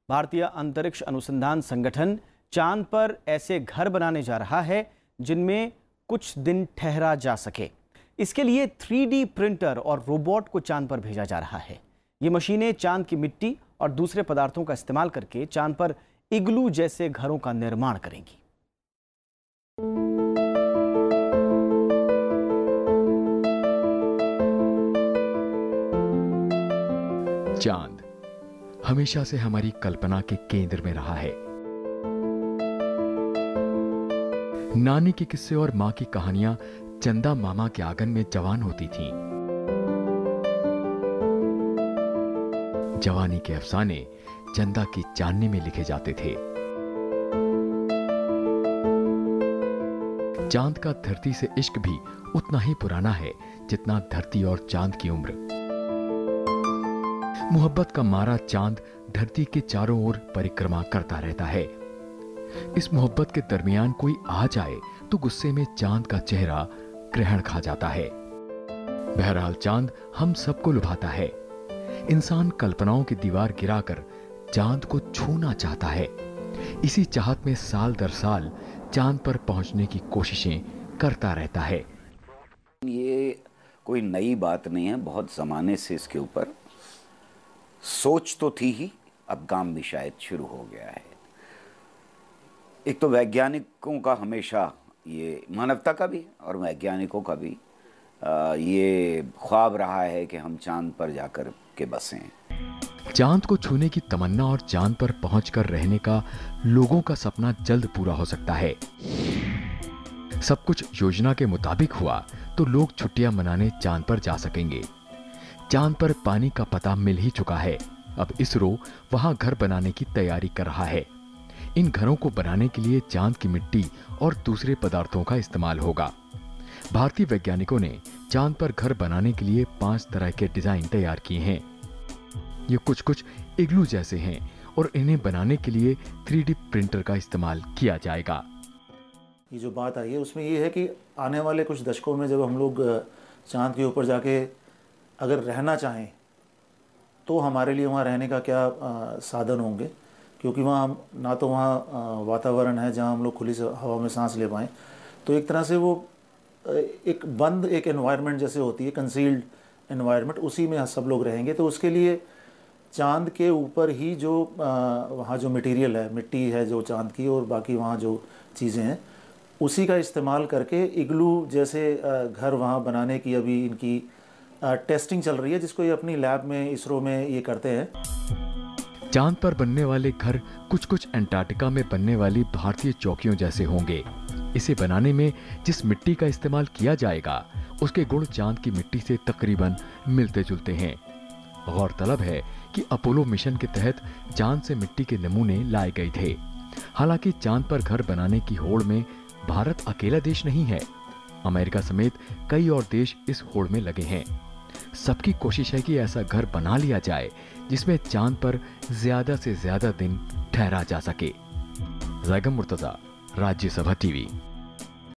भारतीय अंतरिक्ष अनुसंधान संगठन चांद पर ऐसे घर बनाने जा रहा है जिनमें कुछ दिन ठहरा जा सके। इसके लिए 3D प्रिंटर और रोबोट को चांद पर भेजा जा रहा है। ये मशीनें चांद की मिट्टी और दूसरे पदार्थों का इस्तेमाल करके चांद पर इग्लू जैसे घरों का निर्माण करेंगी। चांद हमेशा से हमारी कल्पना के केंद्र में रहा है। नानी के किस्से और मां की कहानियां चंदा मामा के आंगन में जवान होती थीं। जवानी के अफसाने चंदा की चांदनी में लिखे जाते थे। चांद का धरती से इश्क भी उतना ही पुराना है जितना धरती और चांद की उम्र। मोहब्बत का मारा चांद धरती के चारों ओर परिक्रमा करता रहता है। इस मोहब्बत के दरमियान कोई आ जाए तो गुस्से में चांद का चेहरा ग्रहण खा जाता है। बहरहाल चांद हम सबको लुभाता है। इंसान कल्पनाओं की दीवार गिराकर चांद को छूना चाहता है। इसी चाहत में साल दर साल चांद पर पहुंचने की कोशिशें करता रहता है। ये कोई नई बात नहीं है, बहुत जमाने से इसके ऊपर सोच तो थी ही, अब काम भी शायद शुरू हो गया है। एक तो वैज्ञानिकों का हमेशा, ये मानवता का भी और वैज्ञानिकों का भी ये ख्वाब रहा है कि हम चांद पर जाकर के बसें। चांद को छूने की तमन्ना और चांद पर पहुंचकर रहने का लोगों का सपना जल्द पूरा हो सकता है। सब कुछ योजना के मुताबिक हुआ तो लोग छुट्टियां मनाने चांद पर जा सकेंगे। चांद पर पानी का पता मिल ही चुका है। अब इसरो वहां घर बनाने की तैयारी कर रहा है। इन घरों को बनाने के लिए चांद की मिट्टी और दूसरे पदार्थों का इस्तेमाल होगा। भारतीय वैज्ञानिकों ने चांद पर घर बनाने के लिए 5 तरह के डिजाइन तैयार किए हैं। ये कुछ इग्लू जैसे हैं और इन्हें बनाने के लिए 3D प्रिंटर का इस्तेमाल किया जाएगा। ये जो बात आई है उसमें ये है कि आने वाले कुछ दशकों में जब हम लोग चांद के ऊपर जाके अगर रहना चाहें तो हमारे लिए वहाँ रहने का क्या साधन होंगे, क्योंकि वहाँ ना तो वहाँ वातावरण है जहाँ हम लोग खुली हवा में सांस ले पाएँ। तो एक तरह से वो एक बंद एक एनवायरनमेंट जैसे होती है, कंसील्ड एनवायरनमेंट, उसी में सब लोग रहेंगे। तो उसके लिए चांद के ऊपर ही जो वहाँ जो मटेरियल है, मिट्टी है जो चांद की, और बाकी वहाँ जो चीज़ें हैं उसी का इस्तेमाल करके इग्लू जैसे घर वहाँ बनाने की अभी इनकी टेस्टिंग चल रही है, जिसको ये अपनी लैब में, इसरो में ये करते हैं। चांद पर बनने वाले घर कुछ अंटार्कटिका में बनने वाली भारतीय चौकियों जैसे होंगे। इसे बनाने में जिस मिट्टी का इस्तेमाल किया जाएगा उसके गुण चांद की मिट्टी से तकरीबन मिलते जुलते हैं। गौरतलब है कि अपोलो मिशन के तहत चांद से मिट्टी के नमूने लाए गए थे। हालांकि चांद पर घर बनाने की होड़ में भारत अकेला देश नहीं है। अमेरिका समेत कई और देश इस होड़ में लगे हैं। सबकी कोशिश है कि ऐसा घर बना लिया जाए जिसमें चांद पर ज्यादा से ज्यादा दिन ठहरा जा सके। ज़ैगम मुर्तजा, राज्यसभा टीवी।